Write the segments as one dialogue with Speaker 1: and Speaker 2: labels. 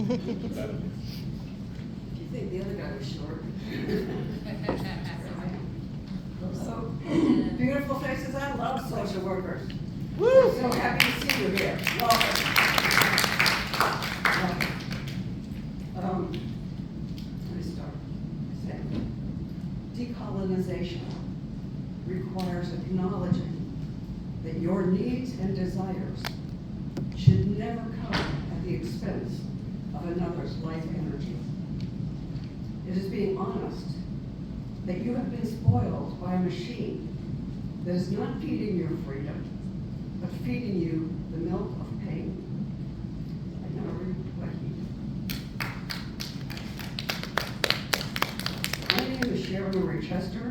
Speaker 1: You think the other guy was short? So, beautiful faces. I love social workers. Woo! So happy to see you here. Welcome. Let me start. Decolonization requires acknowledging that your needs and desires should never come at the expense of another's life energy. It is being honest that you have been spoiled by a machine that is not feeding your freedom, but feeding you the milk of pain. I never read what he did. My name is Sharon Marie Chester.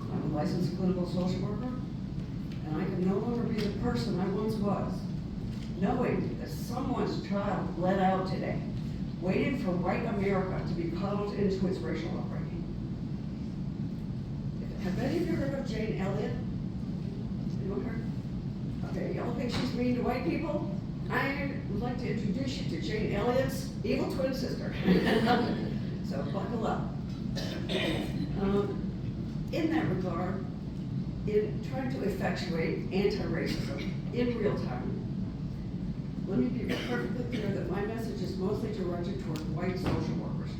Speaker 1: I'm a licensed clinical social worker, and I can no longer be the person I once was, knowing that someone's child bled out today, waiting for white America to be cuddled into its racial upbringing. Have any of you heard of Jane Elliott? Anyone heard? Okay, y'all think she's mean to white people? I would like to introduce you to Jane Elliott's evil twin sister. So buckle up. In that regard, in trying to effectuate anti-racism in real time, let me be perfectly clear that my message is mostly directed toward white social workers.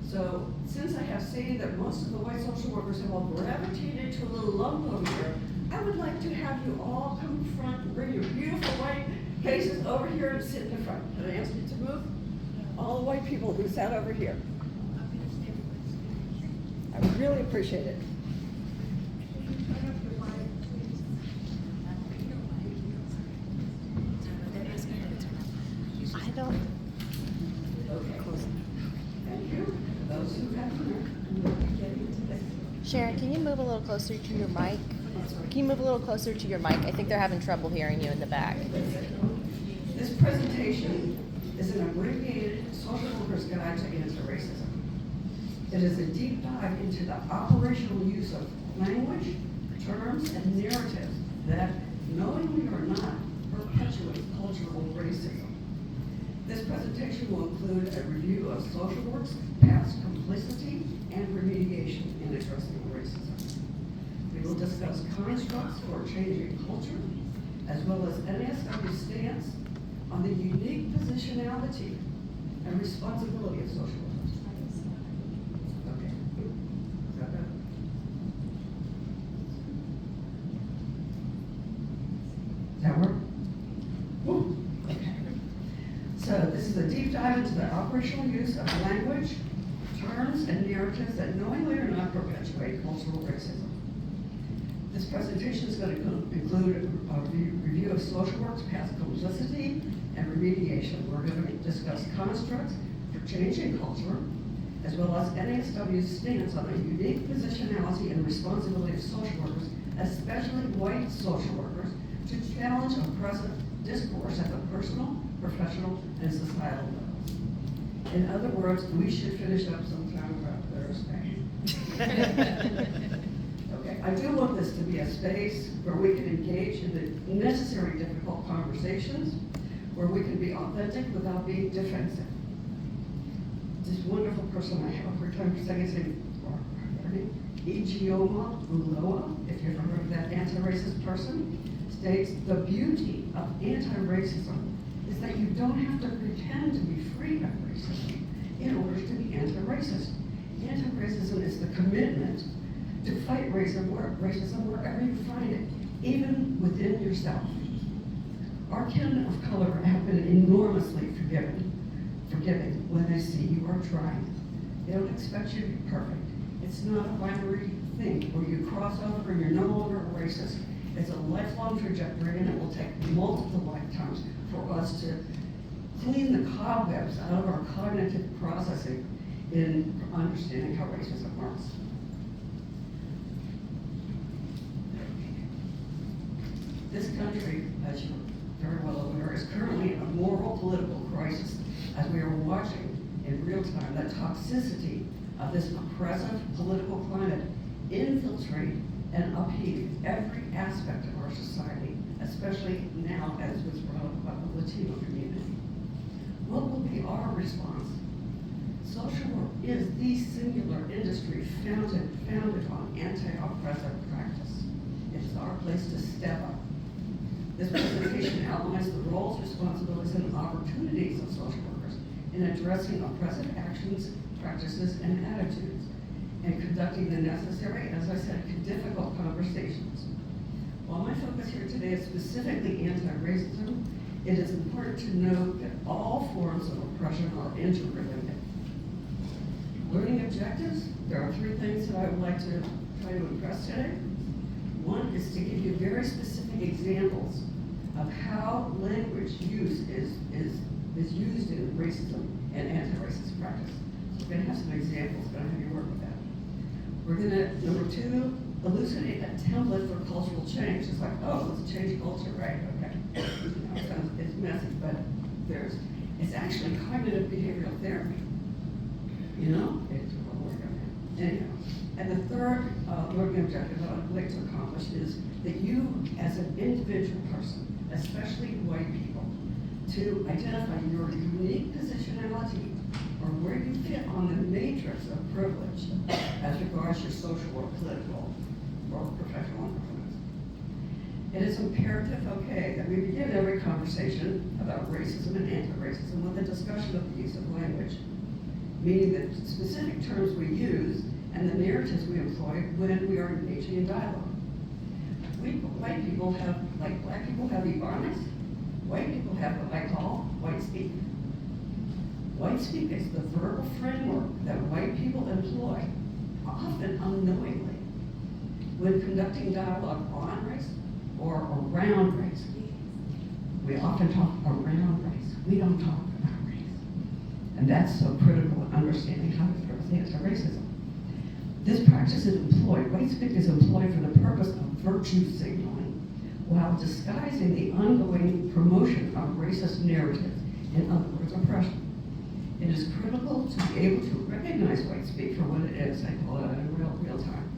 Speaker 1: So, since I have seen that most of the white social workers have all gravitated to a little lump over here, I would like to have you all come front and bring your beautiful white faces over here and sit in the front. Can I ask you to move? All the white people who sat over here. I would really appreciate it.
Speaker 2: I don't.
Speaker 1: Okay. Thank you. Those who have
Speaker 2: Sharon, can you move a little closer to your mic? Can you move a little closer to your mic? I think they're having trouble hearing you in the back.
Speaker 1: This presentation is an abbreviated social worker's guide to anti-racism. It is a deep dive into the operational use of language, terms, and narratives that, knowingly or not, perpetuate cultural racism. This presentation will include a review of social work's past complicity and remediation in addressing racism. We will discuss constructs for changing culture, as well as NASW's stance on the unique positionality and responsibility of social workers. Okay. Is that better? Does that work? Woo. Okay. So this is a deep dive into the operational use of language, terms, and narratives that knowingly or not perpetuate cultural racism. This presentation is going to include a review of social work's past complicity and remediation. We're going to discuss constructs for changing culture, as well as NASW's stance on the unique positionality and responsibility of social workers, especially white social workers, to challenge oppressive discourse at the personal, professional, and societal levels. In other words, we should finish up sometime about Thursday. Okay, I do want this to be a space where we can engage in the necessary difficult conversations, where we can be authentic without being defensive. This wonderful person I have a hard time saying his name, Ijeoma Uloa, if you've ever heard of that anti-racist person, states the beauty of anti-racism is that you don't have to pretend to be free of racism in order to be anti-racist. Anti-racism is the commitment to fight racism wherever you find it, even within yourself. Our kin of color have been enormously forgiving when they see you are trying. They don't expect you to be perfect. It's not a binary thing where you cross over and you're no longer a racist. It's a lifelong trajectory, and it will take multiple lifetimes for us to clean the cobwebs out of our cognitive processing in understanding how racism works. This country, as you're very well aware, is currently in a moral political crisis as we are watching in real time the toxicity of this oppressive political climate infiltrate and upheave every aspect of our society, especially now as was brought up about the Latino community. What will be our response? Social work is the singular industry founded on anti-oppressive practice. It is our place to step up. This presentation outlines the roles, responsibilities, and opportunities of social workers in addressing oppressive actions, practices, and attitudes, and conducting the necessary, as I said, difficult conversations. While my focus here today is specifically anti-racism, it is important to note that all forms of oppression are interrelated. Learning objectives, there are 3 things that I would like to try to impress today. One is to give you very specific examples of how language use is used in racism and anti-racist practice. So we're going to have some examples, going to have you work with that. We're going to, number 2, elucidate a template for cultural change. It's like, oh, let's change culture, right? Okay. It's messy, but it's actually cognitive behavioral therapy. You know, it's a work on that. Anyhow, and the third learning objective that I'd like to accomplish is that you, as an individual person, especially white people, to identify your unique positionality or where you fit on the matrix of privilege as regards your social or political or professional influence. It is imperative, okay, that we begin every conversation about racism and anti-racism with a discussion of the use of language, meaning the specific terms we use and the narratives we employ when we are engaging in dialogue. White people have, like black people have ebonics, white people have what I call WhiteSpeak. WhiteSpeak is the verbal framework that white people employ, often unknowingly, when conducting dialogue on race or around race. We often talk around race. We don't talk about race. And that's so critical in understanding how to address anti-racism. This practice is employed, WhiteSpeak is employed for the purpose of virtue signaling while disguising the ongoing promotion of racist narratives, in other words, oppression. It is critical to be able to recognize WhiteSpeak for what it is. I call it in real time.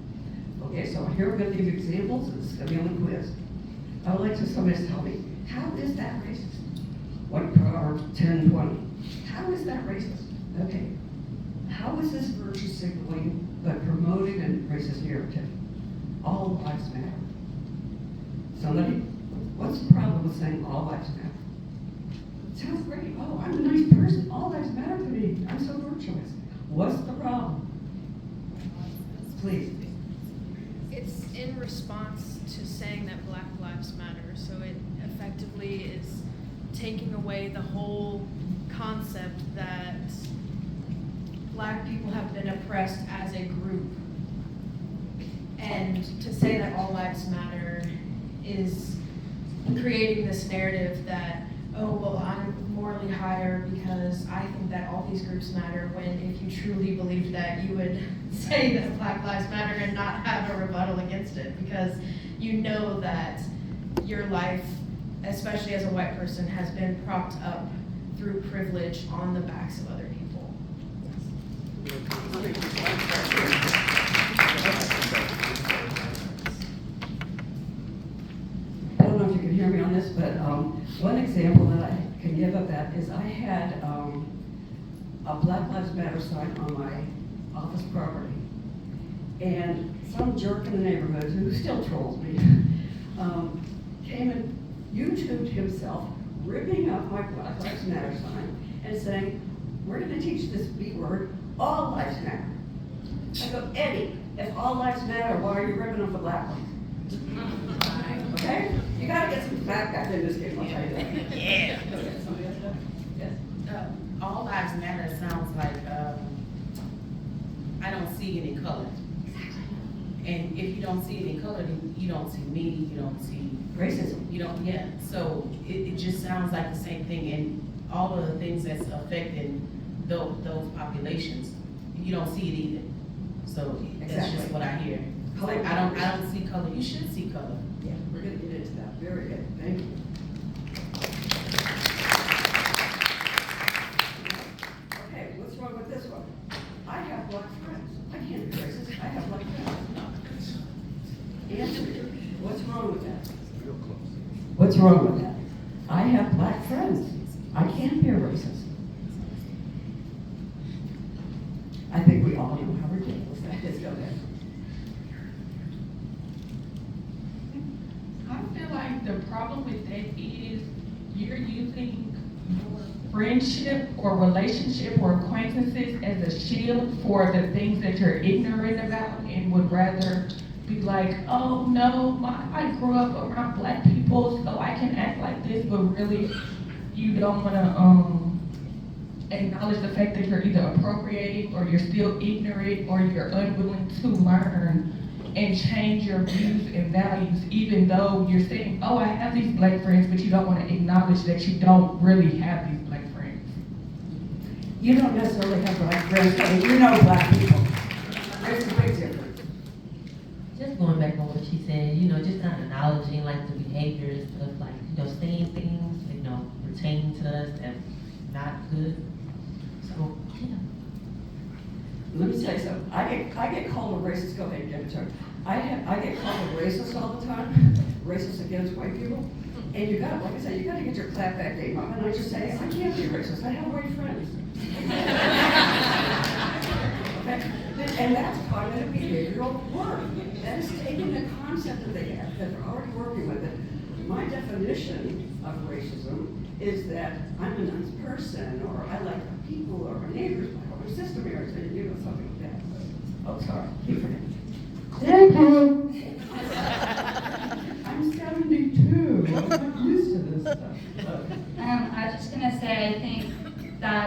Speaker 1: Okay, so here we're going to give you examples, and this is going to be on the quiz. I would like somebody to tell me, how is that racist? White Proverbs 10:20. How is that racist? Okay. How is this virtue signaling but promoting a racist narrative? All lives matter. Somebody, what's the problem with saying all lives matter? Sounds great. Oh, I'm a nice person. All lives matter to me. I'm so virtuous. What's the problem? Please.
Speaker 3: It's in response to saying that Black Lives Matter. So it effectively is taking away the whole concept that Black people have been oppressed as a group. And to say that all lives matter is creating this narrative that, oh, well, I'm morally higher because I think that all these groups matter, when if you truly believed that, you would say that Black Lives Matter and not have a rebuttal against it, because you know that your life, especially as a white person, has been propped up through privilege on the backs of other people.
Speaker 1: I don't know if you can hear me on this, but one example that I can give of that is I had a Black Lives Matter sign on my office property, and some jerk in the neighborhood who still trolls me came and YouTubed himself ripping up my Black Lives Matter sign and saying, we're going to teach this B word, all lives matter. I go, Eddie, if all lives matter, why are you ripping up the black ones? Okay? You gotta get some black guys in this game, I'll tell you that.
Speaker 4: Yeah.
Speaker 1: Okay, somebody else go? Yes?
Speaker 4: All lives matter sounds like I don't see any color. And if you don't see any color, then you don't see me, you don't see
Speaker 1: Racism.
Speaker 4: You don't, yeah. So it just sounds like the same thing, and all of the things that's affecting those populations, you don't see it either. So that's
Speaker 1: Exactly.
Speaker 4: just what I hear. It's
Speaker 1: Color
Speaker 4: like I don't see color. You should see color.
Speaker 1: Yeah, we're gonna get into that. Very good, thank you. Okay, what's wrong with this one? I have black friends. I can't be racist. I have black friends. Answer, what's wrong with that? What's wrong with that? I have black friends. I can't be a racist. ridiculous that is. Go ahead.
Speaker 5: I feel like the problem with that is you're using your friendship or relationship or acquaintances as a shield for the things that you're ignorant about and would rather be like, oh no, I grew up around black people so I can act like this, but really you don't want to acknowledge the fact that you're either appropriating or you're still ignorant or you're unwilling to learn and change your views and values, even though you're saying, oh, I have these black friends, but you don't want to acknowledge that you don't really have these black friends.
Speaker 1: You don't necessarily have black friends, but you know black people. There's a big difference.
Speaker 6: Just going back on what she said, you know, just not acknowledging like the behaviors of like, you know, saying things, you know, pertaining to us that's not good. So, yeah.
Speaker 1: Let me tell you something. I get called a racist. Go ahead and give it to her. I get called a racist all the time. Racist against white people. And you got, like I said, you got to get your clapback game up. And I just say, I can't be racist. I have white friends. Okay? And that's cognitive behavioral work. That is taking the concept that they have, that they're already working with it. My definition of racism is that I'm a nice person, or I like my people, or my neighbors, my sister marries, and you know, something like that. Oh, sorry. Keep forgetting. Thank you. I'm 72. I'm not used to this stuff.
Speaker 7: I was just gonna say, I think that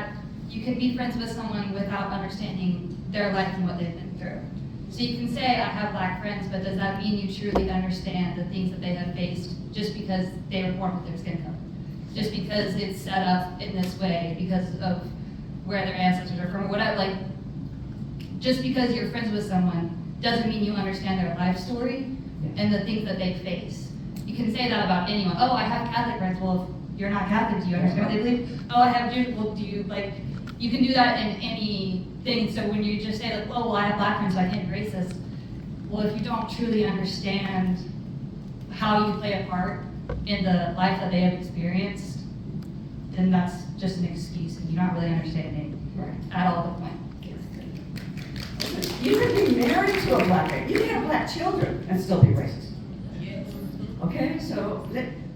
Speaker 7: you can be friends with someone without understanding their life and what they've been through. So you can say, I have black friends, but does that mean you truly understand the things that they have faced just because they were born with their skin color? Just because it's set up in this way, because of where their ancestors are from, whatever, like, just because you're friends with someone doesn't mean you understand their life story and the things that they face. You can say that about anyone. Oh, I have Catholic friends. Well, if you're not Catholic, do you understand what they believe? Oh, I have Jews. Well, do you, like, you can do that in anything. So when you just say, like, oh, well, I have black friends, so I can't be racist. Well, if you don't truly understand how you play a part in the life that they have experienced, then that's just an excuse, and you're not really understanding at all the point.
Speaker 1: You can be married to a black guy. You can have black children and still be racist.
Speaker 4: Yes.
Speaker 1: Okay, so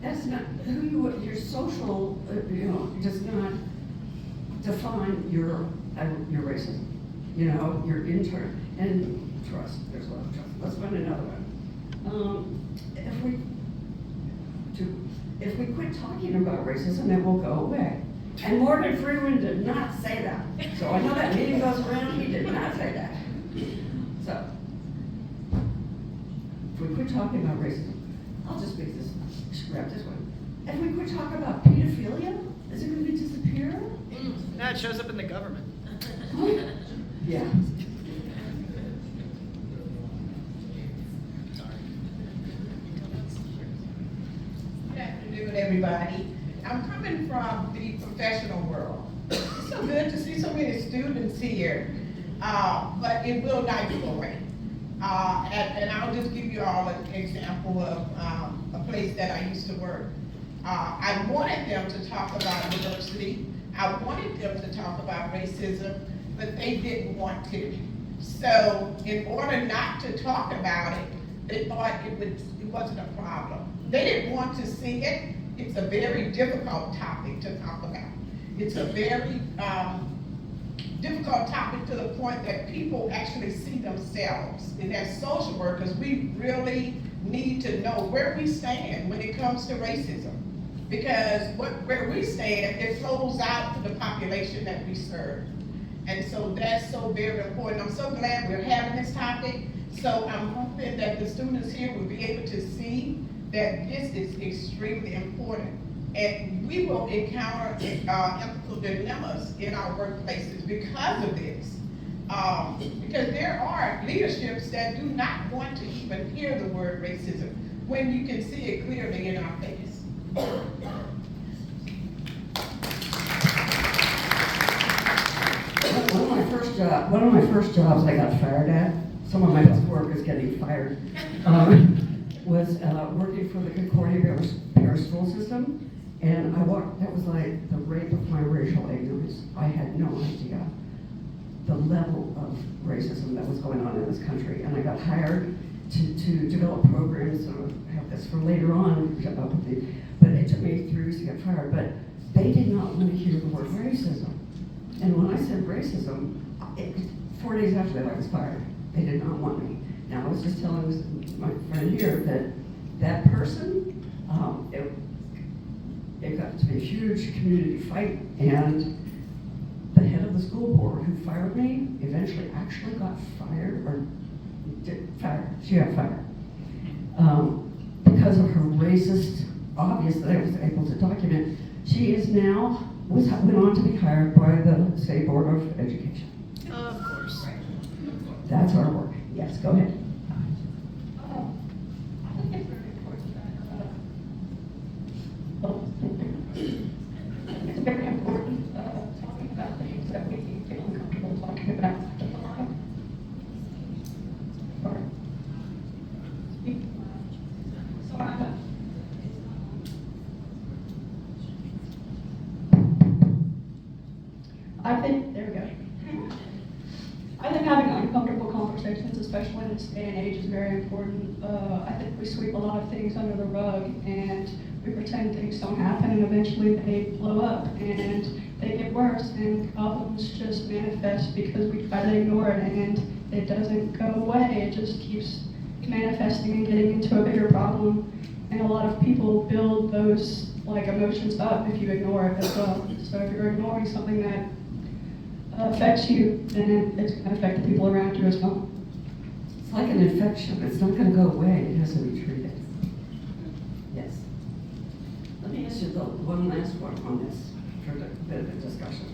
Speaker 1: that's not who you. Your social, you know, does not define your racism. You know, your intern and trust. There's a lot of trust. Let's find another one. If we quit talking about racism, it will go away. And Morgan Freeman did not say that. So I know that meeting goes around. He did not say that. So, if we quit talking about racism, I'll just make this, wrap this one. If we quit talking about pedophilia, is it going to disappear?
Speaker 8: No, it shows up in the government.
Speaker 1: Yeah.
Speaker 9: Good afternoon, everybody. I'm coming from the professional world. It's so good to see so many students here, but it will not go away. And I'll just give you all an example of a place that I used to work. I wanted them to talk about diversity. I wanted them to talk about racism, but they didn't want to. So in order not to talk about it, they thought it wasn't a problem. They didn't want to see it. It's a very difficult topic to talk about. It's a very difficult topic to the point that people actually see themselves. And as social workers, we really need to know where we stand when it comes to racism. Because where we stand, it flows out to the population that we serve. And so that's so very important. I'm so glad we're having this topic. So I'm hoping that the students here will be able to see that this is extremely important. And we will encounter ethical dilemmas in our workplaces because of this. Because there are leaderships that do not want to even hear the word racism when you can see it clearly in our face.
Speaker 1: One of my first jobs I got fired at, some of my best work is getting fired, was working for the Concordia Parish school system. And that was like the rape of my racial ignorance. I had no idea the level of racism that was going on in this country. And I got hired to develop programs, have this for later on, but it took me 3 years to get fired. But they did not want to hear the word racism. And when I said racism, 4 days after that I was fired. They did not want me. Now I was just telling my friend here that that person, it got to be a huge community fight, and the head of the school board who fired me eventually actually got fired, or she got fired. Because of her racist, obvious that I was able to document, she is now, went on to be hired by the State Board of Education.
Speaker 8: Of course.
Speaker 1: That's our work. Yes, go ahead.
Speaker 10: I think it's very important that it's very important talking about things that we feel uncomfortable talking about. I think, there we go. I think having uncomfortable conversations, especially in this day and age, is very important. I think we sweep a lot of things under the rug and we pretend things don't happen, and eventually they blow up and they get worse, and problems just manifest because we try to ignore it and it doesn't go away. It just keeps manifesting and getting into a bigger problem. And a lot of people build those emotions up if you ignore it as well. So if you're ignoring something that affects you, then it's going to affect the people around you as well.
Speaker 1: It's like an infection. It's not going to go away. It has to be treated. Yes. Let me ask you one last one on this for a bit of a discussion.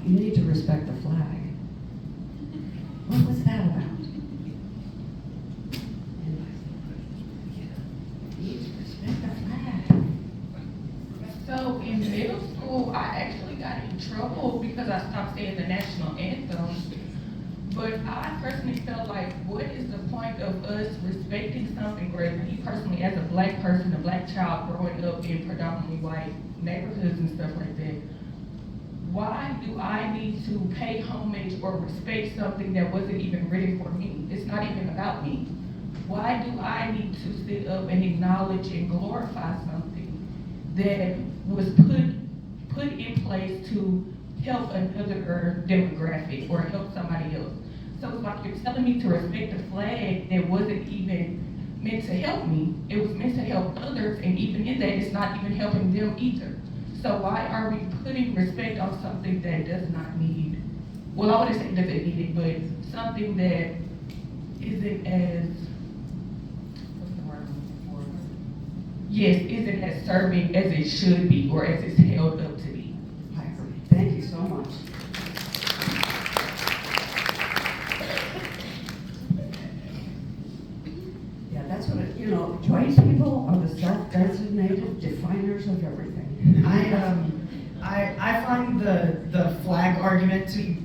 Speaker 1: You need to respect the flag. What was that about? You need to respect the flag.
Speaker 5: So in middle school, I actually got in trouble because I stopped saying the national anthem. But I personally felt like, what is the point of us respecting something where me personally, as a black person, a black child growing up in predominantly white neighborhoods and stuff like that, why do I need to pay homage or respect something that wasn't even written for me? It's not even about me. Why do I need to sit up and acknowledge and glorify something that was put in place to help another demographic or help somebody else? So it's like you're telling me to respect a flag that wasn't even meant to help me. It was meant to help others, and even in that, it's not even helping them either. So why are we putting respect on something that does not need, well, I wouldn't say it doesn't need it, but something that isn't as, what's the word I'm looking for? Yes, isn't as serving as it should be or as it's held up to be.
Speaker 1: I agree. Thank you so much. Yeah, that's what it, white people are the self-designated definers of everything.
Speaker 8: I find the flag argument to be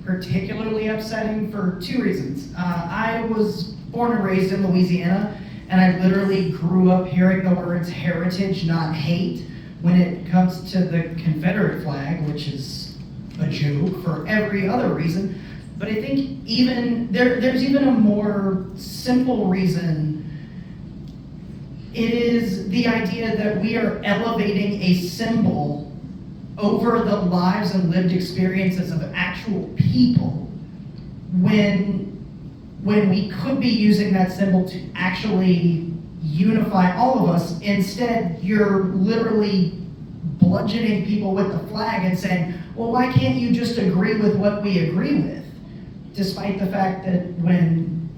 Speaker 8: particularly upsetting for 2 reasons. I was born and raised in Louisiana, and I literally grew up hearing the words heritage, not hate, when it comes to the Confederate flag, which is a joke for every other reason. But I think there's even a more simple reason. It is the idea that we are elevating a symbol over the lives and lived experiences of actual people when we could be using that symbol to actually unify all of us. Instead, you're literally bludgeoning people with the flag and saying, well, why can't you just agree with what we agree with? Despite the fact that when,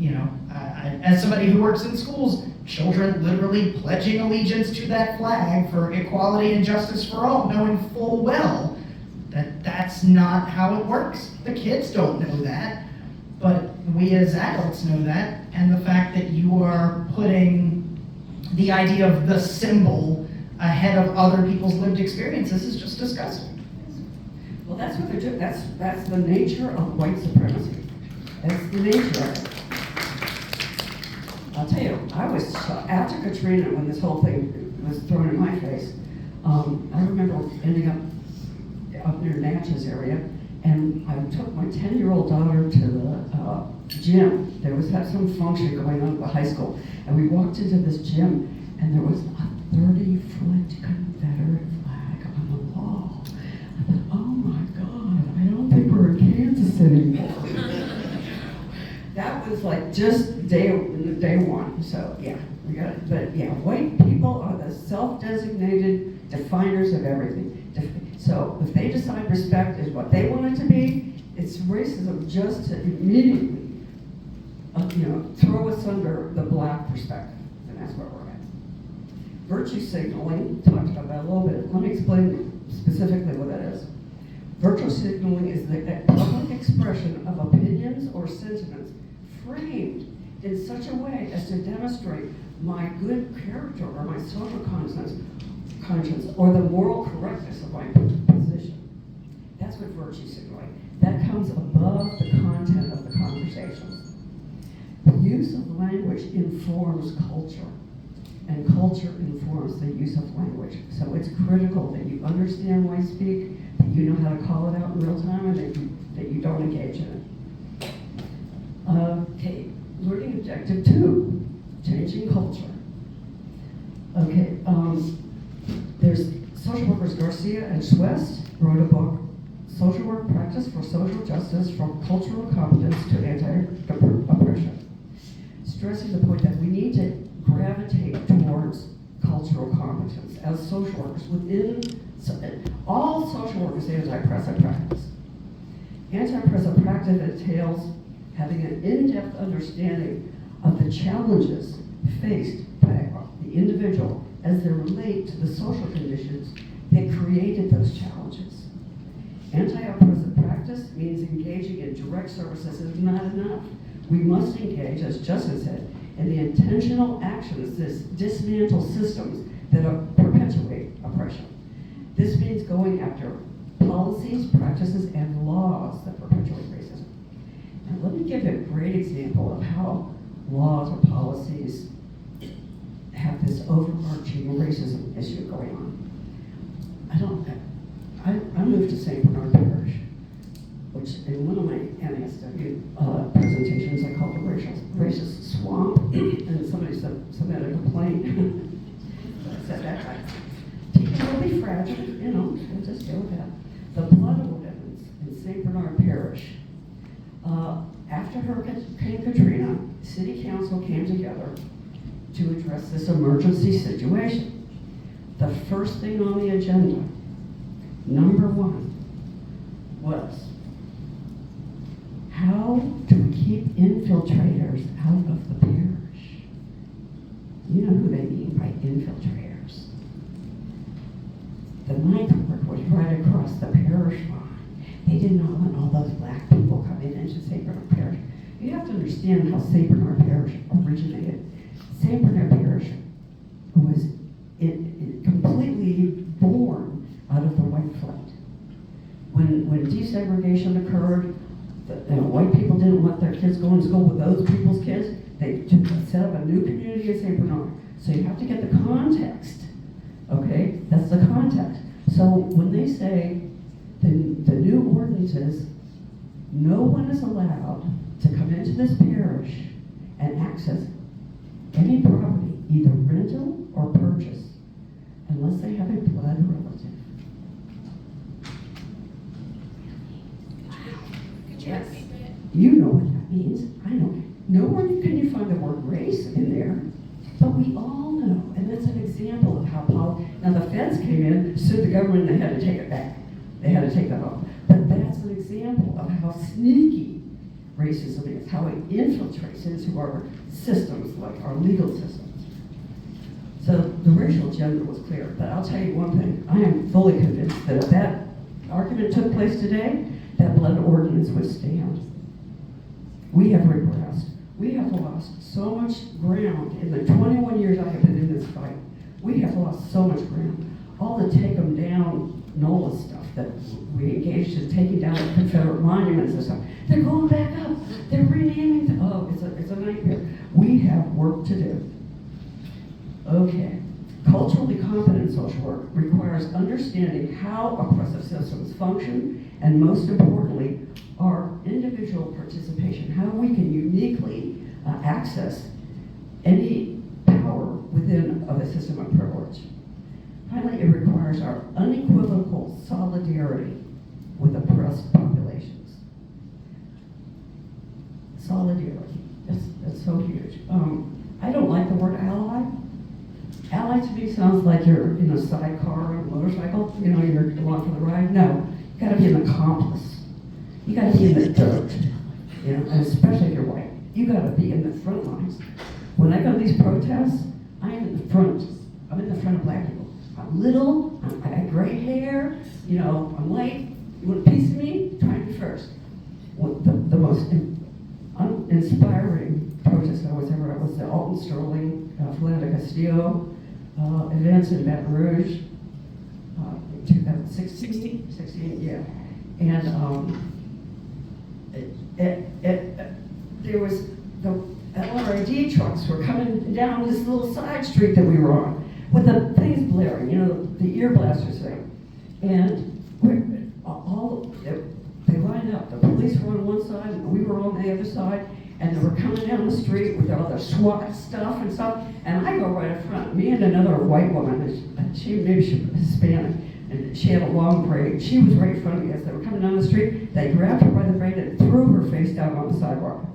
Speaker 8: as somebody who works in schools, children literally pledging allegiance to that flag for equality and justice for all, knowing full well that that's not how it works. The kids don't know that, but we as adults know that, and the fact that you are putting the idea of the symbol ahead of other people's lived experiences is just disgusting.
Speaker 1: Well, that's what they're doing. That's the nature of white supremacy. That's the nature of it. I'll tell you, I was, after Katrina, when this whole thing was thrown in my face, I remember ending up near Natchez area, And I took my 10-year-old daughter to the gym. There was some function going on at the high school. And we walked into this gym, and there was a 30-foot Confederate flag on the wall. I thought, oh my God, I don't think we're in Kansas anymore. That was like just day one. So yeah, we got it. But yeah, white people are the self-designated definers of everything. So if they decide respect is what they want it to be, it's racism just to immediately, throw us under the black perspective, and that's where we're at. Virtue signaling, talked about that a little bit. Let me explain specifically what that is. Virtue signaling is the public expression of opinions or sentiments framed in such a way as to demonstrate my good character or my social conscience or the moral correctness of my position. That's what virtue signaling. That comes above the content of the conversations. The use of language informs culture, and culture informs the use of language. So it's critical that you understand WhiteSpeak, that you know how to call it out in real time, and that you don't engage in it. Okay, learning objective 2, changing culture. Okay, there's social workers Garcia and Schwest wrote a book, Social Work Practice for Social Justice from Cultural Competence to Anti-Oppression, stressing the point that we need to gravitate towards cultural competence as social workers. Within all social work is anti-oppressive practice. Anti-oppressive practice entails having an in-depth understanding of the challenges faced by the individual as they relate to the social conditions that created those challenges. Anti-oppressive practice means engaging in direct services is not enough. We must engage, as Justin said, in the intentional actions that dismantle systems that perpetuate oppression. This means going after policies, practices, and laws that perpetuate racism. And let me give you a great example of how laws or policies have this overarching racism issue going on. I moved to St. Bernard Parish, which in one of my NASW presentations I called the racist swamp, and somebody submitted a complaint. I said that right. People will be fragile, we'll just deal with that. The blood ordinance in St. Bernard Parish, after Hurricane Katrina, City Council came together to address this emergency situation. The first thing on the agenda, number 1, was how do we keep infiltrators out of the parish? You know who they mean by infiltrators. The ninth ward was right across the parish line. They did not want all those black people coming into St. Bernard Parish. You have to understand how St. Bernard Parish originated. St. Bernard Parish was completely born out of the white flight. When desegregation occurred, white people didn't want their kids going to school with those people's kids. They set up a new community in St. Bernard. So you have to get the context, okay? That's the context. So when they say the new ordinances, no one is allowed to come into this parish and access any property, either rental or purchase, unless they have a blood relative. Yes. You know what that means. I know. Nowhere can you find the word race in there, but we all know, and that's an example of how now the feds came in, sued the government, and they had to take it back. They had to take that off. But that's an example of how sneaky racism is, how it infiltrates into our systems, like our legal systems. So the racial agenda was clear, but I'll tell you one thing. I am fully convinced that if that argument took place today, that blood ordinance would stand. We have regressed. We have lost so much ground in the 21 years I have been in this fight. We have lost so much ground. All the take them down NOLA stuff that we engaged in, taking down the Confederate monuments and stuff, they're going back up. They're renaming them. Oh, it's a nightmare. We have work to do. Okay. Culturally competent social work requires understanding how oppressive systems function and most importantly, our individual participation, how we can uniquely access any power within of a system of privilege. Finally, it requires our unequivocal solidarity with oppressed populations. Solidarity, that's so huge. I don't like the word ally. Ally to me sounds like you're in a sidecar on a motorcycle, you know, you're along for the ride. No, you gotta be an accomplice. You gotta be in the dirt, you know, and especially if you're white. You gotta be in the front lines. When I go to these protests, I am in the front. I'm in the front of black people. I'm little, I got gray hair, you know, I'm white. You want a piece of me? Try me first. The most inspiring protest I was ever at was the Alton Sterling, Philando Castillo events in Baton Rouge, 2016, yeah. And there was the LRID trucks were coming down this little side street that we were on with the things blaring, you know, the ear blasters thing. And they lined up. The police were on one side and we were on the other side, and they were coming down the street with all their SWAT stuff and stuff. And I go right up front. Me and another white woman, maybe she was Hispanic, and she had a long braid. She was right in front of me as they were coming down the street. They grabbed her by the braid and threw her face down on the sidewalk.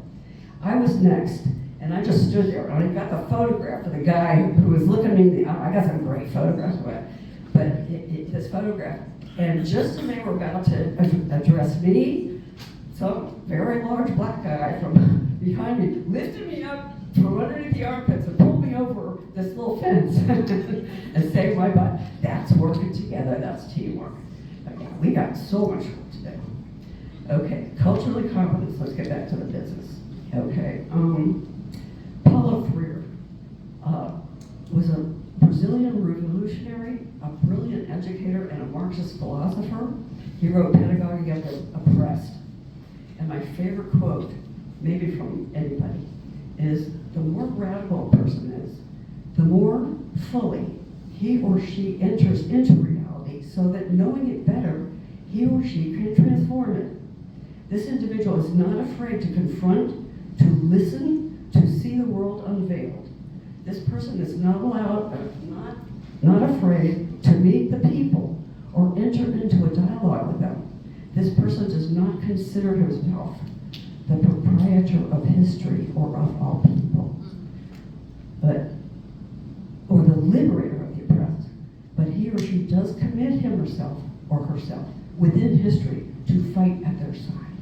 Speaker 1: I was next, and I just stood there, and I got the photograph of the guy who was looking me in the eye. I got some great photographs of it, but this photograph. And just as they were about to address me, some very large black guy from behind me lifted me up from underneath the armpits and pulled me over this little fence and saved my butt. That's working together, that's teamwork. But yeah, we got so much work to do. Okay, culturally competence, let's get back to the business. Okay, Paulo Freire was a Brazilian revolutionary, a brilliant educator, and a Marxist philosopher. He wrote Pedagogy of the Oppressed. And my favorite quote, maybe from anybody, is the more radical a person is, the more fully he or she enters into reality so that knowing it better, he or she can transform it. This individual is not afraid to confront, to listen, to see the world unveiled. This person is not not afraid to meet the people or enter into a dialogue with them. This person does not consider himself the proprietor of history or of all people, or the liberator of the oppressed, but he or she does commit him or herself within history to fight at their side.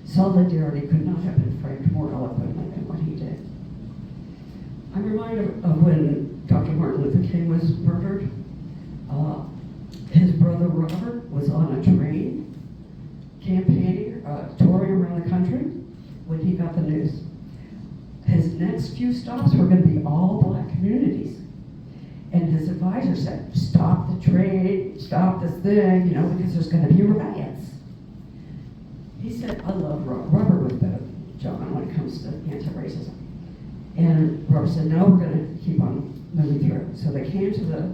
Speaker 1: Solidarity could not have been framed more eloquently than what he did. I'm reminded of when Dr. Martin Luther King was murdered. His brother Robert was on a train campaigning, touring around the country when he got the news. His next few stops were going to be all black communities. And his advisor said, stop the train, stop this thing, you know, because there's going to be riots. He said, I love Robert. Robert was better than John when it comes to anti-racism. And Robert said, no, we're going to keep on moving through. So they came to the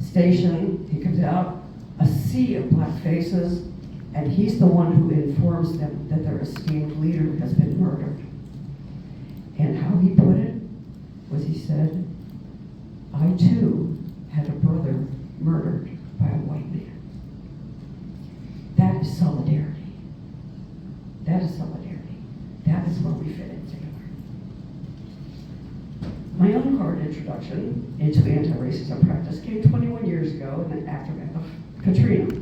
Speaker 1: station, he comes out, a sea of black faces, and he's the one who informs them that their esteemed leader has been murdered. And how he put it was he said, I too had a brother murdered by a white man. That is solidarity. That is solidarity. That is where we fit in together. My own hard introduction into anti-racism practice came 21 years ago in the aftermath of Katrina.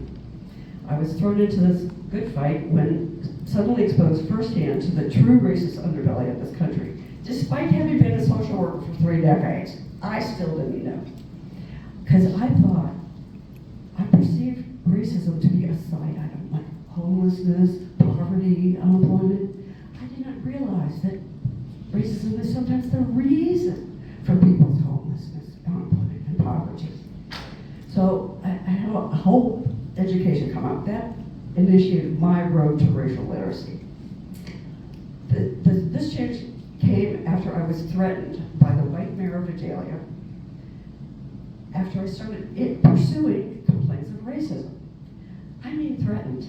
Speaker 1: I was thrown into this good fight when suddenly exposed firsthand to the true racist underbelly of this country. Despite having been a social worker for 3 decades, I still didn't know. Because I perceived racism to be a side item, like homelessness, poverty, unemployment. I did not realize that racism is sometimes the reason for people's homelessness, unemployment, and poverty. So I had a whole education come up. That initiated my road to racial literacy. This change came after I was threatened by the white mayor of Vidalia after I started pursuing complaints of racism. I mean threatened.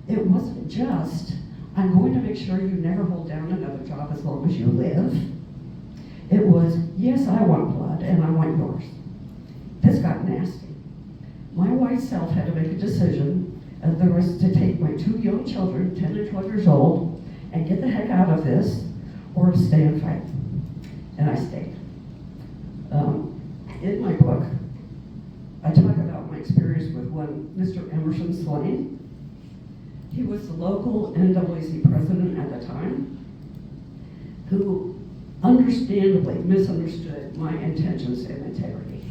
Speaker 1: It wasn't just, I'm going to make sure you never hold down another job as long as you live. It was, yes, I want blood and I want yours. This got nasty. My white self had to make a decision. There was to take my 2 young children, 10 and 12 years old, and get the heck out of this, or to stay and fight. And I stayed. In my book, I talk about my experience with one Mr. Emerson Slane. He was the local NAAC president at the time, who understandably misunderstood my intentions and integrity.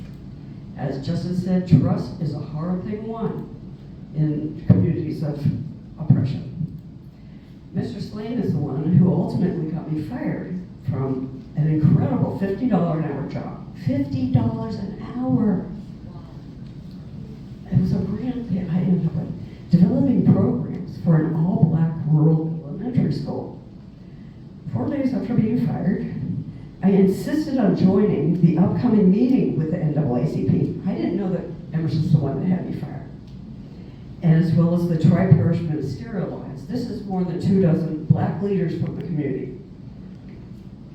Speaker 1: As Justice said, trust is a hard thing won in communities of oppression. Mr. Slane is the one who ultimately got me fired from an incredible $50 an hour job. $50 an hour. It was a grant that I ended up with, developing programs for an all-black rural elementary school. 4 days after being fired, I insisted on joining the upcoming meeting with the NAACP. I didn't know that Emerson's the one that had me fired. And as well as the Tri-Parish Ministerial Alliance. This is more than 24 black leaders from the community.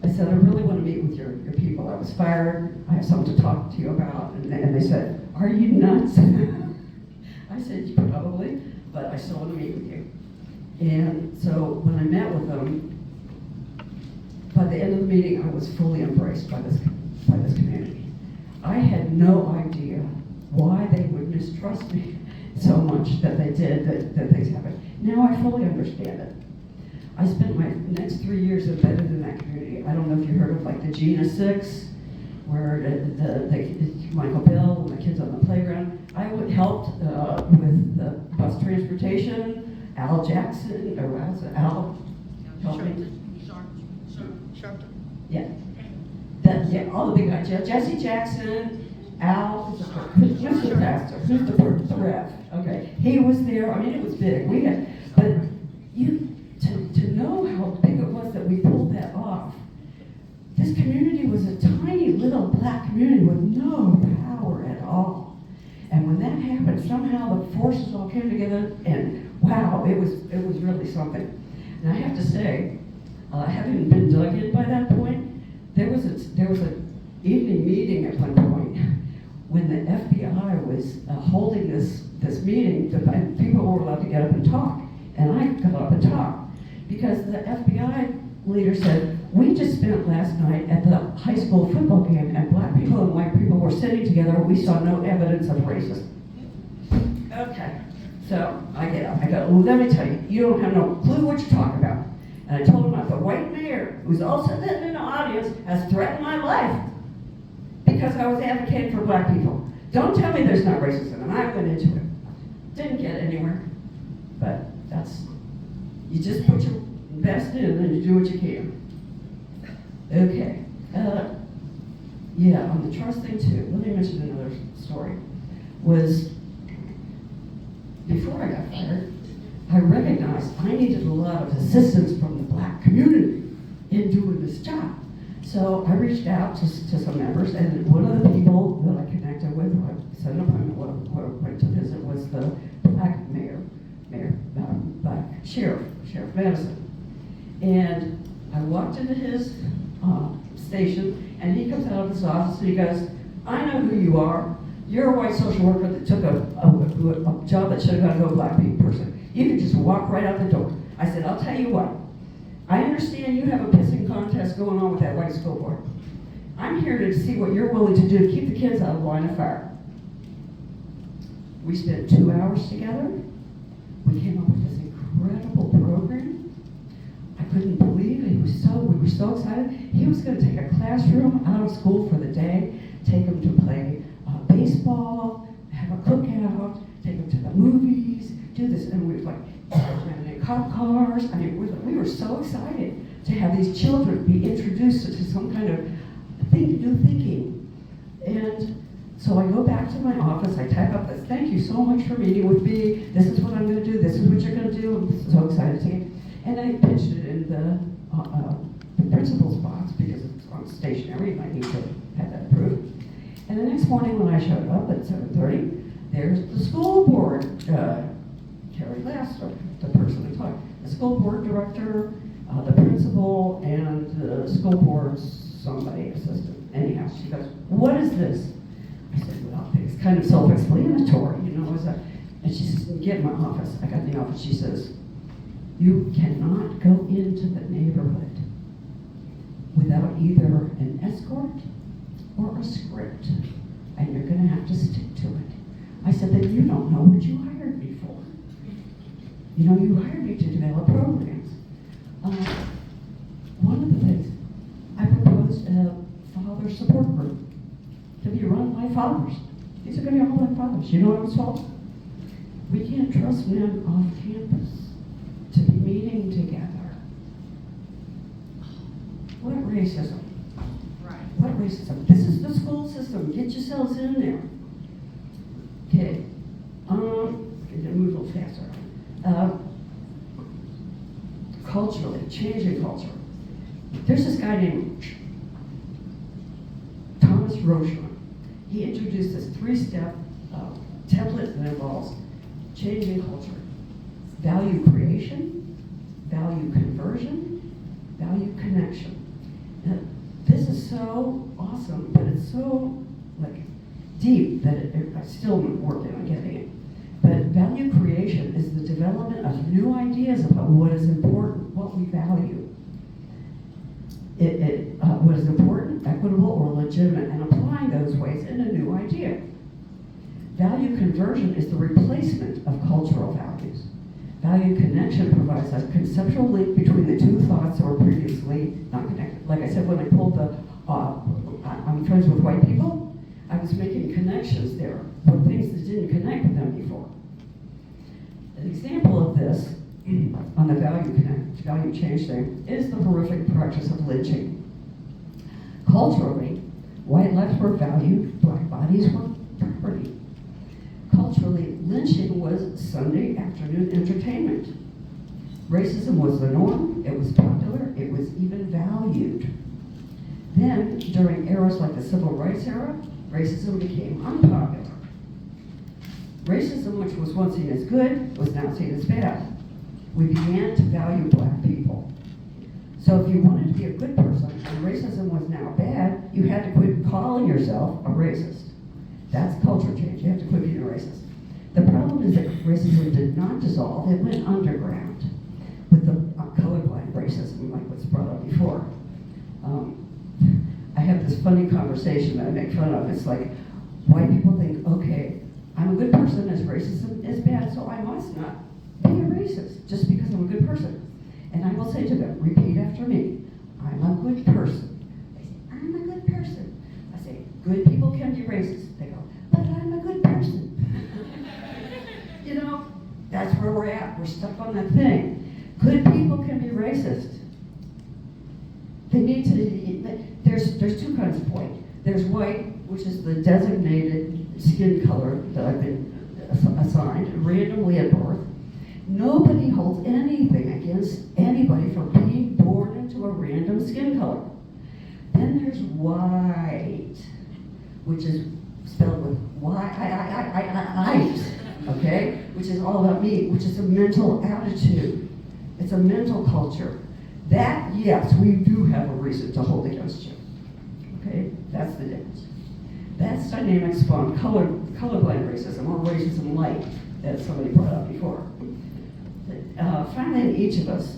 Speaker 1: I said, I really want to meet with your people. I was fired. I have something to talk to you about. And they said, are you nuts? I said, probably, but I still want to meet with you. And so when I met with them, by the end of the meeting, I was fully embraced by this community. I had no idea why they would mistrust me so much that they did, that things happened. Now I fully understand it. I spent my next 3 years embedded in that community. I don't know if you heard of like the Gina 6, where the Michael Bell and the kids on the playground. I helped with the bus transportation. Al Jackson, or Al helped me. Yeah, all the big guys. Jesse Jackson, Al, who's the pastor? Who's the rev? Okay, he was there. I mean, it was big. We had, but to know how big it was that we pulled that off. This community was a tiny little black community with no power at all. And when that happened, somehow the forces all came together, and wow, it was really something. And I have to say, having been dug in by that point, there was an evening meeting at one point when the FBI was holding this meeting. People were allowed to get up and talk, and I got up and talked because the FBI leader said, we just spent last night at the high school football game, and black people and white people were sitting together. We saw no evidence of racism. Okay, so I get up. I go, well, let me tell you, you don't have no clue what you're talking about. And I told him about the white mayor, who's also sitting in the audience, has threatened my life because I was advocating for black people. Don't tell me there's not racism, and I went into it. Didn't get anywhere, but you just put your best in and you do what you can. Okay, yeah, on the trust thing too, let me mention another story. Was before I got fired, I recognized I needed a lot of assistance from the black community in doing this job. So I reached out to some members, and one of the people that I connected with, who I set an appointment with, went to visit, was the black black Sheriff Madison. And I walked into his station, and he comes out of his office and he goes, I know who you are. You're a white social worker that took a job that should have gone to a black person. You could just walk right out the door. I said, I'll tell you what. I understand you have a pissing contest going on with that white school board. I'm here to see what you're willing to do to keep the kids out of the line of fire. We spent 2 hours together. We came up with this incredible program. I couldn't believe it. We were so excited. He was going to take a classroom out of school for the day, take them to play baseball, have a cookout, take them to the movies, do this. And we were like, running in cop cars. I mean, we were so excited to have these children be introduced to some kind of new thinking. And so I go back to my office, I type up this, thank you so much for meeting with me. This is what I'm going to do. This is what you're going to do. I'm so excited to get. And I pitched it in the principal's box because it's on stationery and I need to have that approved. And the next morning when I showed up at 7:30, there's the school board Carrie Laster, the person I talked, the school board director, the principal, and the school board's somebody assistant. Anyhow, she goes, what is this? I said, well, it's kind of self-explanatory, you know. And she says, get in my office. I got in the office. She says, you cannot go into the neighborhood without either an escort or a script, and you're going to have to stick to it. I said, then you don't know what you hired me for. You know, you hired me to develop programs. One of the things, I proposed a father support group to be run by fathers. These are going to be all like fathers. You know what I was told? We can't trust men off campus to be meeting together. What racism?
Speaker 7: Right.
Speaker 1: What racism? This is the school system. Get yourselves in there. Okay. Move a little faster. Culturally, changing culture. There's this guy named Rouge. He introduced this 3-step template that involves changing culture. Value creation, value conversion, value connection. Now, this is so awesome, but it's so deep that I still am working on getting it. But value creation is the development of new ideas about what is important, what we value. What is important, equitable, or legitimate, and applying those ways in a new idea. Value conversion is the replacement of cultural values. Value connection provides a conceptual link between the two thoughts that were previously not connected. Like I said, when I pulled the I'm friends with white people, I was making connections there with things that didn't connect with them before. An example of this on the value change thing is the horrific practice of lynching. Culturally, white lives were valued, black bodies were property. Culturally, lynching was Sunday afternoon entertainment. Racism was the norm, it was popular, it was even valued. Then, during eras like the Civil Rights era, racism became unpopular. Racism, which was once seen as good, was now seen as bad. We began to value black people. So if you wanted to be a good person and racism was now bad, you had to quit calling yourself a racist. That's culture change. You have to quit being a racist. The problem is that racism did not dissolve. It went underground with the colorblind racism, like what's brought up before. I have this funny conversation that I make fun of. It's like, white people think, okay, I'm a good person as racism is bad, so I must not be a racist just because I'm a good person. And I will say to them, repeat after me, I'm a good person. They say, I'm a good person. I say, good people can be racist. They go, but I'm a good person. You know, that's where we're at. We're stuck on that thing. Good people can be racist. They need to, there's two kinds of white. There's white, which is the designated skin color that I've been assigned randomly at birth. Nobody holds anything against anybody for being born into a random skin color. Then there's white, which is spelled with Y-I-I-I-I-I, okay? Which is all about me, which is a mental attitude. It's a mental culture. That, yes, we do have a reason to hold against you. Okay? That's the difference. That's dynamic spawned colorblind racism, or racism light, that somebody brought up before. Finally, in each of us,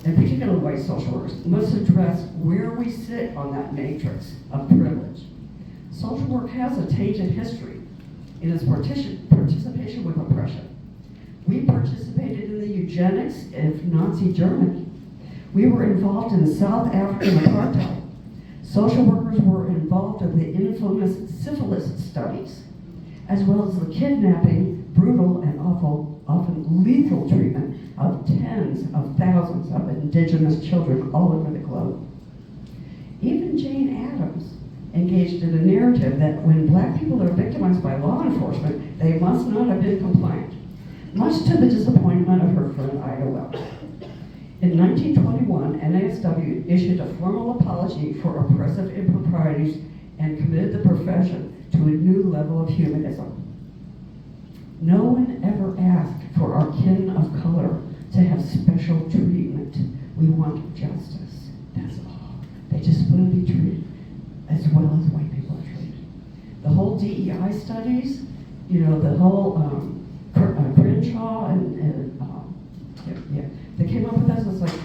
Speaker 1: in particular white social workers, must address where we sit on that matrix of privilege. Social work has a tainted history in its participation with oppression. We participated in the eugenics of Nazi Germany. We were involved in South African apartheid. Social workers were involved in the infamous syphilis studies, as well as the kidnapping, brutal, and often lethal treatment of tens of thousands of indigenous children all over the globe. Even Jane Addams engaged in a narrative that when black people are victimized by law enforcement, they must not have been compliant, much to the disappointment of her friend Ida Wells. In 1921, NASW issued a formal apology for oppressive improprieties and committed the profession to a new level of humanism. No one ever asked for our kin of color to have special treatment. We want justice. That's all. They just want to be treated as well as white people are treated. The whole DEI studies, you know, the whole Crenshaw they came up with us. It's like,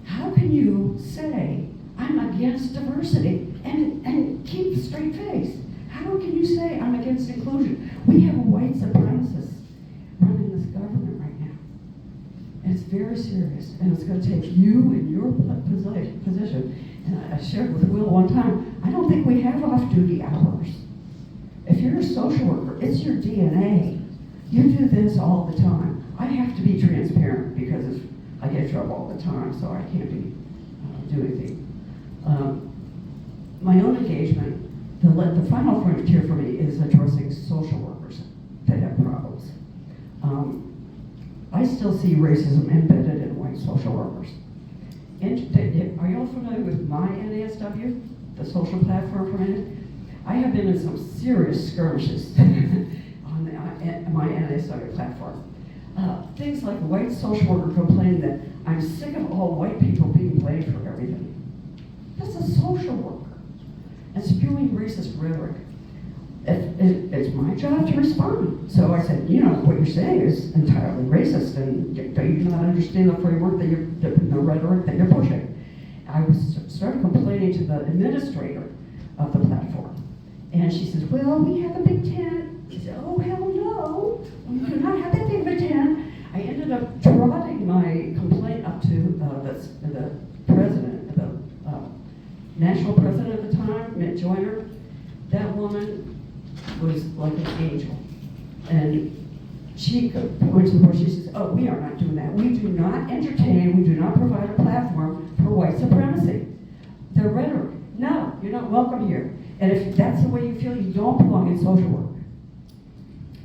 Speaker 1: how can you say I'm against diversity and keep a straight face? How can you say I'm against inclusion? We have a white supremacist running this government right now. And it's very serious, and it's going to take you in your position. And I shared with Will one time, I don't think we have off-duty hours. If you're a social worker, it's your DNA. You do this all the time. I have to be transparent because I get in trouble all the time, so I can't do anything. My own engagement, the final frontier for me is addressing social workers that have problems. I still see racism embedded in white social workers. Are you all familiar with my NASW, the social platform for men? I have been in some serious skirmishes on my NASW platform. Things like a white social worker complaining that I'm sick of all white people being blamed for everything. That's a social worker. And spewing racist rhetoric. It's my job to respond. So I said, you know, what you're saying is entirely racist, and do you not understand the framework that the rhetoric that you're pushing? I started complaining to the administrator of the platform. And she says, well, we have a big tent. I said, oh, hell no. We do not have that big of a tent. I ended up trotting my complaint up to the president, the national president at the time, Mitt Joyner. That woman was like an angel. And she went to the board, she says, oh, we are not doing that. We do not entertain, we do not provide a platform for white supremacy. Their rhetoric, no, you're not welcome here. And if that's the way you feel, you don't belong in social work.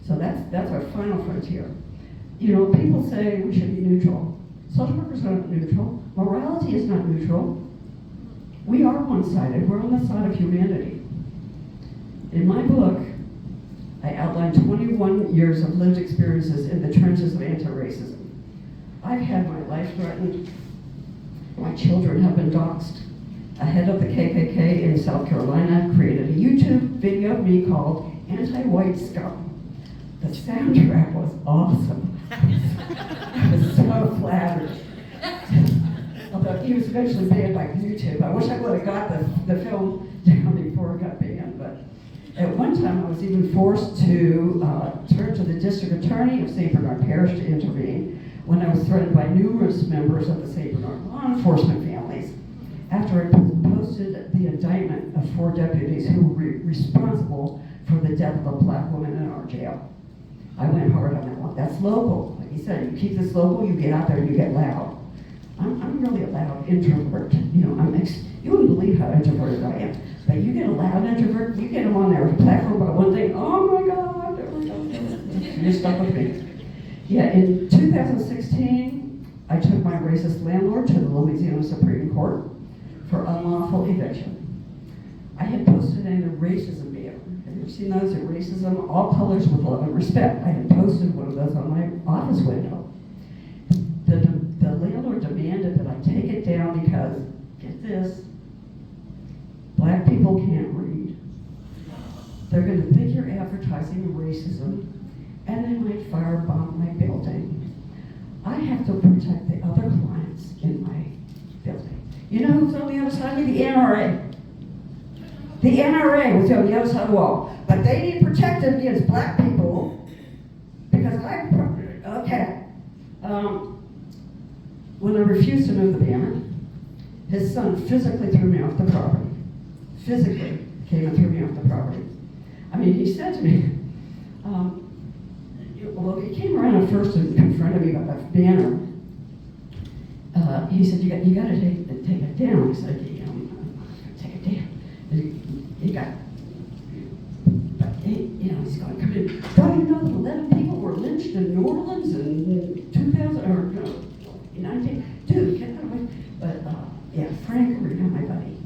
Speaker 1: So that's our final frontier. You know, people say we should be neutral. Social workers are not neutral. Morality is not neutral. We are one-sided. We're on the side of humanity. In my book, I outlined 21 years of lived experiences in the trenches of anti-racism. I've had my life threatened. My children have been doxxed. A head of the KKK in South Carolina created a YouTube video of me called Anti-White Scum. The soundtrack was awesome. I was so flattered. Although he was eventually banned by YouTube. I wish I would have got the film down before it got banned. But at one time I was even forced to turn to the district attorney of St. Bernard Parish to intervene when I was threatened by numerous members of the St. Bernard law enforcement families after I posted the indictment of 4 deputies who were responsible for the death of a black woman in our jail. I went hard on that one. That's local. Like you said, you keep this local, you get out there and you get loud. I'm really a loud introvert. You know, you wouldn't believe how introverted I am. But you get a loud introvert, you get them on their platform about one thing, oh my God, you're stuck with me. Yeah, in 2016, I took my racist landlord to the Louisiana Supreme Court for unlawful eviction. I had posted in a racism banner. Have you ever seen those? At racism, all colors with love and respect. I had posted one of those on my office window. The landlord demanded that I take it down because, get this, black people can't read. They're going to think you're advertising racism, and they might firebomb my building. I have to protect the other clients in my building. You know who's on the other side of me? The NRA. The NRA was on the other side of the wall. But they need protection against black people because when I refused to move the banner, his son physically threw me off the property. Physically came and threw me off the property. I mean, he said to me, well, he came around first and confronted me about the banner. He said, you got to take it down. I said, yeah, I'm going to take it down. He got, he's going to come in. Don't you know that 11 people were lynched in New Orleans in 2000, or no, 19, dude, get that away. But, yeah, Frank Rita, my buddy.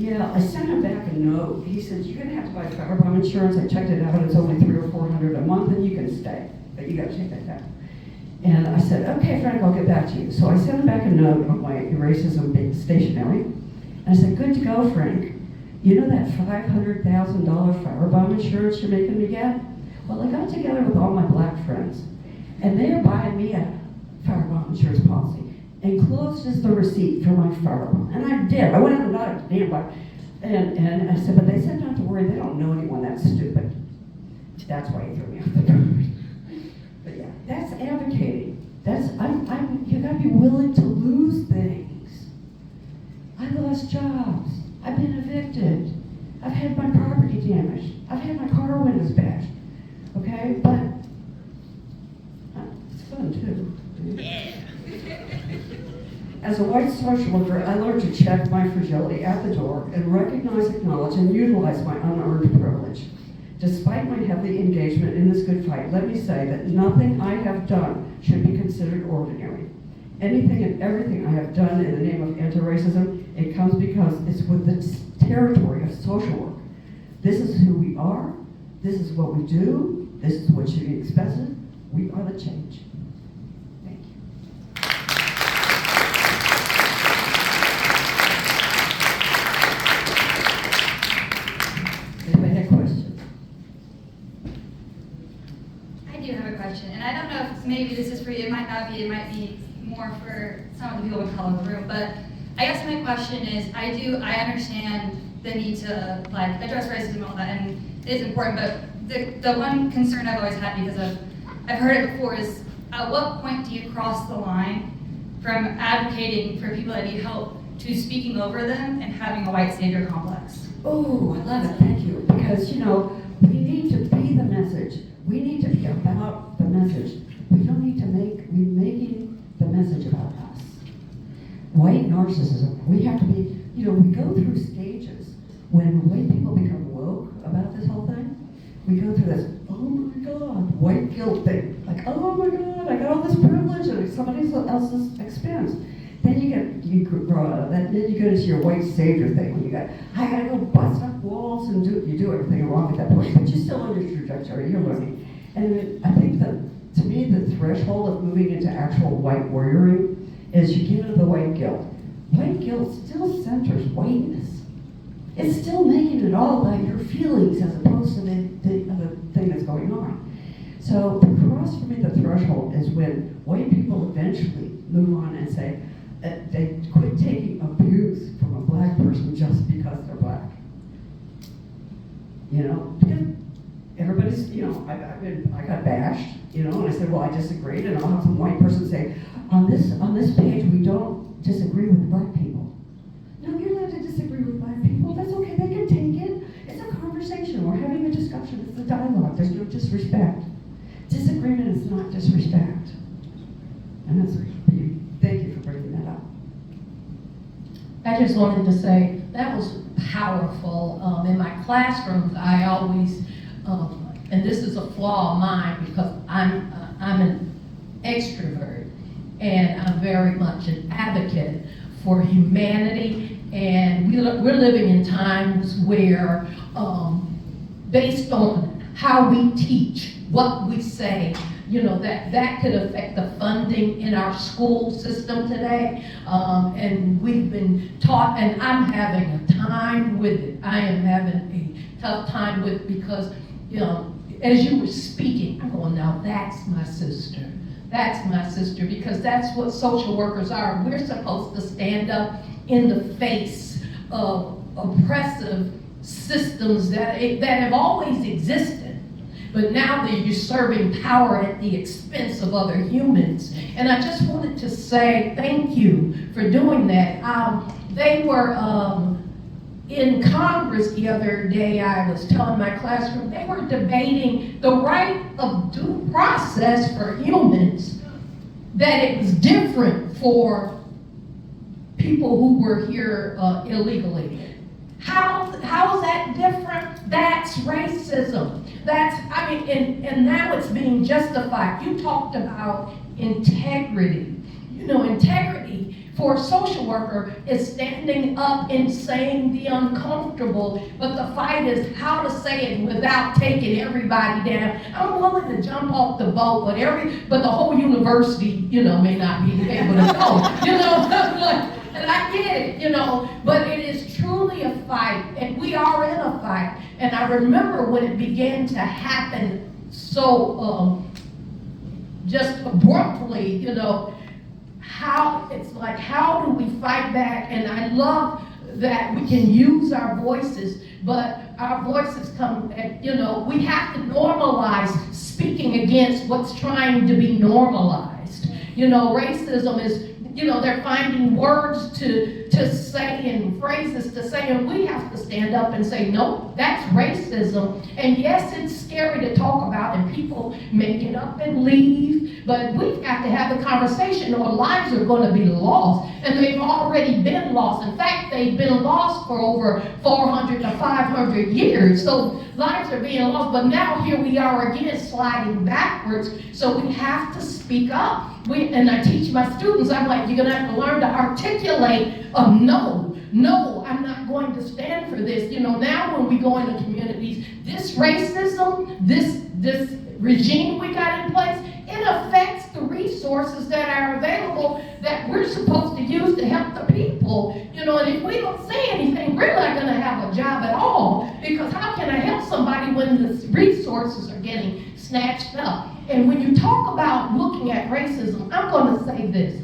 Speaker 1: Yeah, I sent him back a note. He said, you're gonna have to buy firebomb insurance. I checked it out, it's only $300 or $400 a month and you can stay, but you gotta take that down. And I said, okay, Frank, I'll get back to you. So I sent him back a note on my racism stationery. And I said, good to go, Frank. You know that $500,000 firebomb insurance you're making me get? Well, I got together with all my black friends and they're buying me a firebomb insurance policy. Enclosed is the receipt for my firebomb. And I did. I went out and got a damn bike. And I said, but they said not to worry, they don't know anyone that's stupid. That's why he threw me off the boat. But yeah, that's advocating. You gotta be willing to lose things. I lost jobs. I've been evicted. I've had my property damaged. I've had my car windows bashed. Okay, but it's fun too. Yeah. As a white social worker, I learned to check my fragility at the door and recognize, acknowledge, and utilize my unearned privilege. Despite my heavy engagement in this good fight, let me say that nothing I have done should be considered ordinary. Anything and everything I have done in the name of anti-racism, it comes because it's with the territory of social work. This is who we are, this is what we do, this is what should be expected. We are the change. Thank you. Anybody have questions?
Speaker 7: I do have a question, and I don't know if maybe this is for you, it might not be, it might be more for some of the people in the room, but I guess my question is, I understand the need to like address racism and all that, and it is important, but the one concern I've always had, because I've heard it before, is at what point do you cross the line from advocating for people that need help to speaking over them and having a white savior complex?
Speaker 1: Oh, I love it, thank you, because we need to be the message. We need to be about the message. We don't need to be making the message about us. White narcissism, we have to be, we go through stages when white people become woke about this whole thing. We go through this, oh my God, white guilt thing. Like, oh my God, I got all this privilege at somebody else's expense. Then you grow out of that, then you go into your white savior thing when I gotta go bust up walls and you do everything wrong at that point, but you're still on your trajectory, you're learning. And I think that, to me, the threshold of moving into actual white warrioring is you get into the white guilt. White guilt still centers whiteness. It's still making it all about your feelings as opposed to the other thing that's going on. So the cross for me, the threshold, is when white people eventually move on and say, they quit taking abuse from a black person just because they're black. Because everybody's, I got bashed, and I said, well, I disagreed, and I'll have some white person say, on this page, we don't disagree with black people. No, you're allowed to disagree with black people. That's okay, they can take it. It's a conversation, we're having a discussion, it's a dialogue, there's no disrespect. Disagreement is not disrespect. And that's, thank you for bringing that up.
Speaker 11: I just wanted to say, that was powerful. In my classrooms, I always, and this is a flaw of mine because I'm an extrovert and I'm very much an advocate for humanity, and we're living in times where, based on how we teach, what we say, that could affect the funding in our school system today. And we've been taught, and I'm having a time with it. I am having a tough time with it because, as you were speaking, I'm going, now that's my sister. That's my sister, because that's what social workers are. We're supposed to stand up in the face of oppressive systems that have always existed. But now they're usurping power at the expense of other humans. And I just wanted to say thank you for doing that. They were in Congress the other day, I was telling my classroom, they were debating the right of due process for humans, that it was different for people who were here illegally. How is that different? That's racism. And now it's being justified. You talked about integrity. Integrity for a social worker is standing up and saying the uncomfortable, but the fight is how to say it without taking everybody down. I'm willing to jump off the boat, but the whole university, may not be able to go, and I get it, but it is truly a fight, and we are in a fight. And I remember when it began to happen so just abruptly, how do we fight back? And I love that we can use our voices, but our voices come at, we have to normalize speaking against what's trying to be normalized. Racism is, they're finding words to say and phrases to say, and we have to stand up and say, no, that's racism. And yes, it's scary to talk about, and people may get up and leave, but we've got to have the conversation or lives are going to be lost, and they've already been lost. In fact, they've been lost for over 400 to 500 years, so lives are being lost, but now here we are again sliding backwards, so we have to speak up. And I teach my students, I'm like, you're going to have to learn to articulate a no, I'm not going to stand for this. Now when we go into communities, this racism, this regime we got in place, it affects the resources that are available that we're supposed to use to help the people. And if we don't say anything, we're not going to have a job at all, because how can I help somebody when the resources are getting snatched up? And when you talk about looking at racism, I'm going to say this.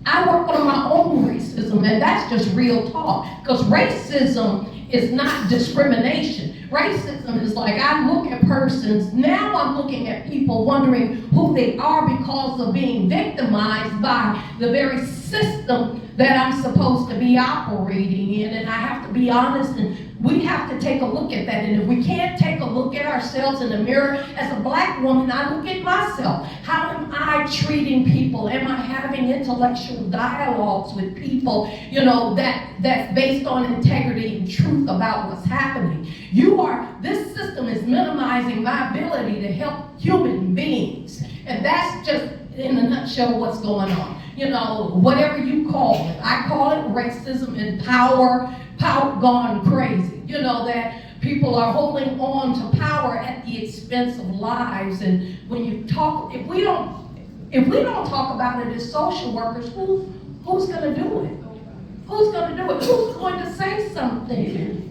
Speaker 11: I work on my own racism, and that's just real talk, because racism is not discrimination. Racism is like, I look at persons, now I'm looking at people wondering who they are because of being victimized by the very system that I'm supposed to be operating in. And I have to be honest, and we have to take a look at that. And if we can't take a look at ourselves in the mirror, as a black woman, I look at myself. How am I treating people? Am I having intellectual dialogues with people, that's based on integrity and truth about what's happening? This system is minimizing my ability to help human beings. And that's just, in a nutshell, what's going on. Whatever you call it. I call it racism and power gone crazy. That people are holding on to power at the expense of lives. And when you talk, if we don't talk about it as social workers, who's going to do it? Who's going to do it? Who's going to say something?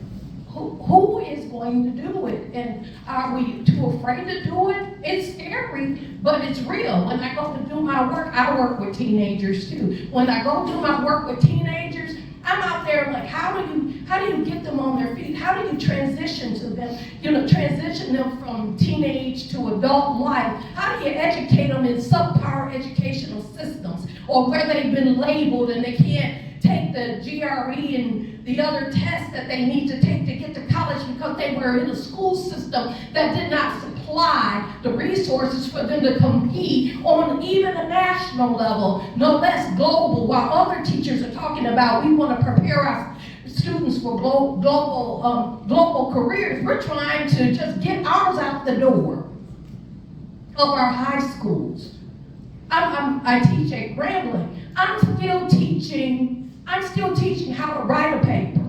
Speaker 11: Who is going to do it? And are we too afraid to do it? It's scary, but it's real. When I go to do my work, I work with teenagers too. When I go do my work with teenagers, I'm out there like, how do you get them on their feet? How do you transition to them? Transition them from teenage to adult life. How do you educate them in subpar educational systems, or where they've been labeled and they can't take the GRE and the other tests that they need to take to get to college because they were in a school system that did not supply the resources for them to compete on even a national level, no less global, while other teachers are talking about we want to prepare our students for global careers. We're trying to just get ours out the door of our high schools. I teach at Grambling. I'm still teaching how to write a paper,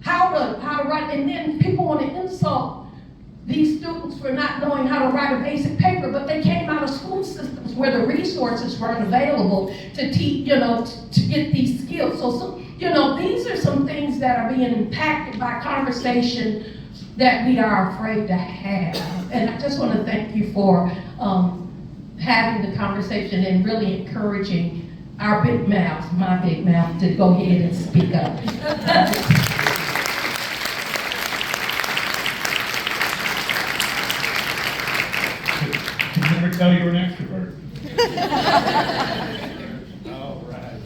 Speaker 11: how to write, and then people want to insult these students for not knowing how to write a basic paper, but they came out of school systems where the resources weren't available to teach, to get these skills. So these are some things that are being impacted by conversation that we are afraid to have. And I just want to thank you for having the conversation and really encouraging our big mouths, my big mouth, to go ahead and speak up.
Speaker 12: Could never tell you were an extrovert. All right.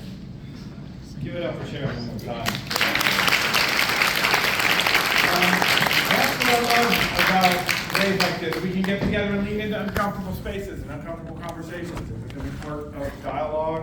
Speaker 12: Give it up for Sharon one more time. That's what I love about days like this. We can get together and lean into uncomfortable spaces and uncomfortable conversations. It's becoming part of dialogue.